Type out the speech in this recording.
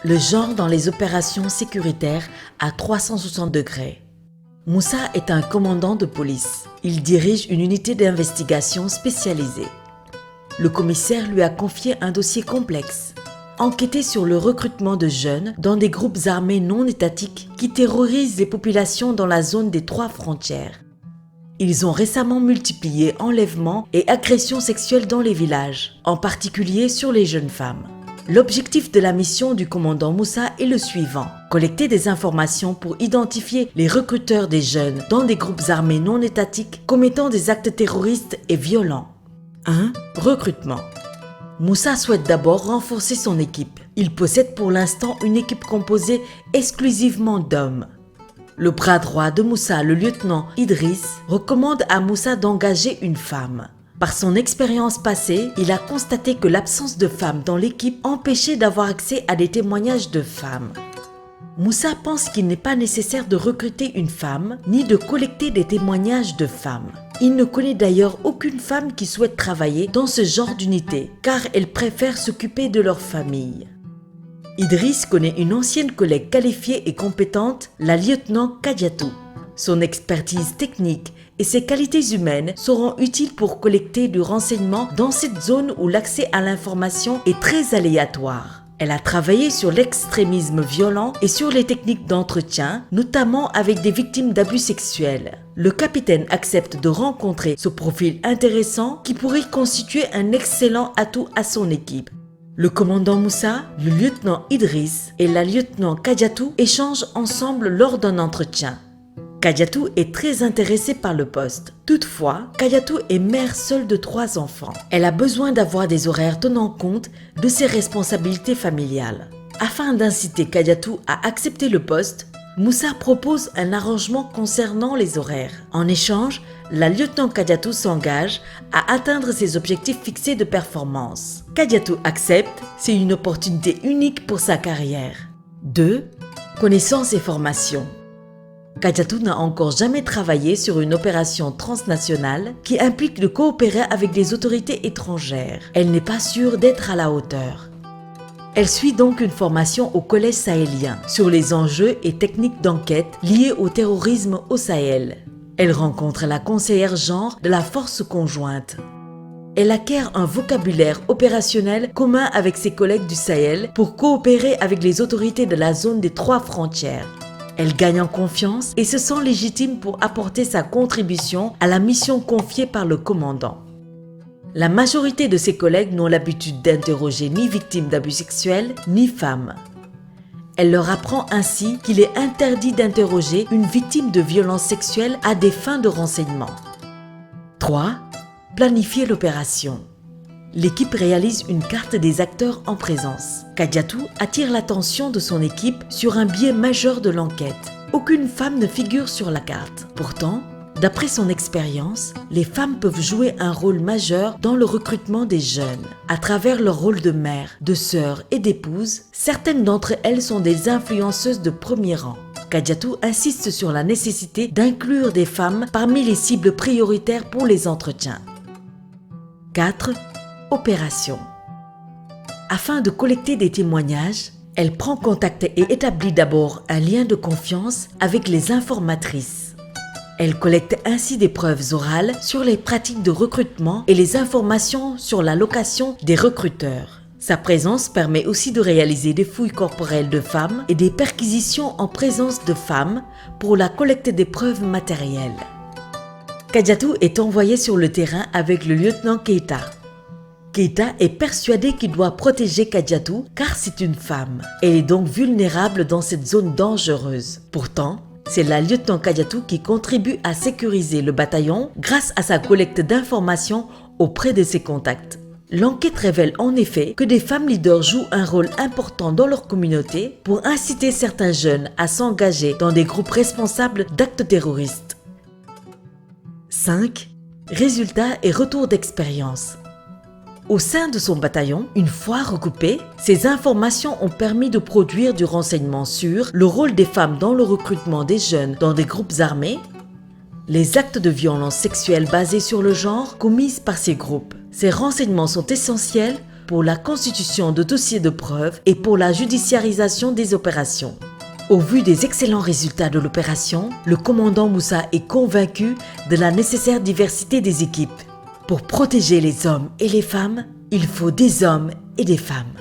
Le genre dans les opérations sécuritaires à 360 degrés. Moussa est un commandant de police. Il dirige une unité d'investigation spécialisée. Le commissaire lui a confié un dossier complexe. Enquêter sur le recrutement de jeunes dans des groupes armés non étatiques qui terrorisent les populations dans la zone des 3 frontières. Ils ont récemment multiplié enlèvements et agressions sexuelles dans les villages, en particulier sur les jeunes femmes. L'objectif de la mission du commandant Moussa est le suivant: collecter des informations pour identifier les recruteurs des jeunes dans des groupes armés non étatiques commettant des actes terroristes et violents. 1. Recrutement. Moussa souhaite d'abord renforcer son équipe. Il possède pour l'instant une équipe composée exclusivement d'hommes. Le bras droit de Moussa, le lieutenant Idriss, recommande à Moussa d'engager une femme. Par son expérience passée, il a constaté que l'absence de femmes dans l'équipe empêchait d'avoir accès à des témoignages de femmes. Moussa pense qu'il n'est pas nécessaire de recruter une femme ni de collecter des témoignages de femmes. Il ne connaît d'ailleurs aucune femme qui souhaite travailler dans ce genre d'unité, car elles préfèrent s'occuper de leur famille. Idriss connaît une ancienne collègue qualifiée et compétente, la lieutenant Kadiatou. Son expertise technique et ses qualités humaines seront utiles pour collecter du renseignement dans cette zone où l'accès à l'information est très aléatoire. Elle a travaillé sur l'extrémisme violent et sur les techniques d'entretien, notamment avec des victimes d'abus sexuels. Le capitaine accepte de rencontrer ce profil intéressant qui pourrait constituer un excellent atout à son équipe. Le commandant Moussa, le lieutenant Idriss et la lieutenant Kadiatou échangent ensemble lors d'un entretien. Kadiatou est très intéressée par le poste. Toutefois, Kadiatou est mère seule de 3 enfants. Elle a besoin d'avoir des horaires tenant compte de ses responsabilités familiales. Afin d'inciter Kadiatou à accepter le poste, Moussa propose un arrangement concernant les horaires. En échange, la lieutenant Kadiatou s'engage à atteindre ses objectifs fixés de performance. Kadiatou accepte, c'est une opportunité unique pour sa carrière. 2. Connaissances et formation. Kadiatou n'a encore jamais travaillé sur une opération transnationale qui implique de coopérer avec des autorités étrangères. Elle n'est pas sûre d'être à la hauteur. Elle suit donc une formation au collège sahélien sur les enjeux et techniques d'enquête liés au terrorisme au Sahel. Elle rencontre la conseillère genre de la force conjointe. Elle acquiert un vocabulaire opérationnel commun avec ses collègues du Sahel pour coopérer avec les autorités de la zone des 3 frontières. Elle gagne en confiance et se sent légitime pour apporter sa contribution à la mission confiée par le commandant. La majorité de ses collègues n'ont l'habitude d'interroger ni victimes d'abus sexuels ni femmes. Elle leur apprend ainsi qu'il est interdit d'interroger une victime de violences sexuelles à des fins de renseignement. 3. Planifier l'opération. L'équipe réalise une carte des acteurs en présence. Kadiatou attire l'attention de son équipe sur un biais majeur de l'enquête. Aucune femme ne figure sur la carte. Pourtant, d'après son expérience, les femmes peuvent jouer un rôle majeur dans le recrutement des jeunes. À travers leur rôle de mère, de sœur et d'épouse, certaines d'entre elles sont des influenceuses de premier rang. Kadiatou insiste sur la nécessité d'inclure des femmes parmi les cibles prioritaires pour les entretiens. 4. Opération. Afin de collecter des témoignages, elle prend contact et établit d'abord un lien de confiance avec les informatrices. Elle collecte ainsi des preuves orales sur les pratiques de recrutement et les informations sur la location des recruteurs. Sa présence permet aussi de réaliser des fouilles corporelles de femmes et des perquisitions en présence de femmes pour la collecte des preuves matérielles. Kadiatou est envoyé sur le terrain avec le lieutenant Keita. Keita est persuadé qu'il doit protéger Kadiatou car c'est une femme. Elle est donc vulnérable dans cette zone dangereuse. Pourtant, c'est la lieutenant Kadiatou qui contribue à sécuriser le bataillon grâce à sa collecte d'informations auprès de ses contacts. L'enquête révèle en effet que des femmes leaders jouent un rôle important dans leur communauté pour inciter certains jeunes à s'engager dans des groupes responsables d'actes terroristes. 5. Résultats et retours d'expérience. Au sein de son bataillon, une fois recoupées, ces informations ont permis de produire du renseignement sur le rôle des femmes dans le recrutement des jeunes dans des groupes armés, les actes de violence sexuelle basés sur le genre commis par ces groupes. Ces renseignements sont essentiels pour la constitution de dossiers de preuves et pour la judiciarisation des opérations. Au vu des excellents résultats de l'opération, le commandant Moussa est convaincu de la nécessaire diversité des équipes. Pour protéger les hommes et les femmes, il faut des hommes et des femmes.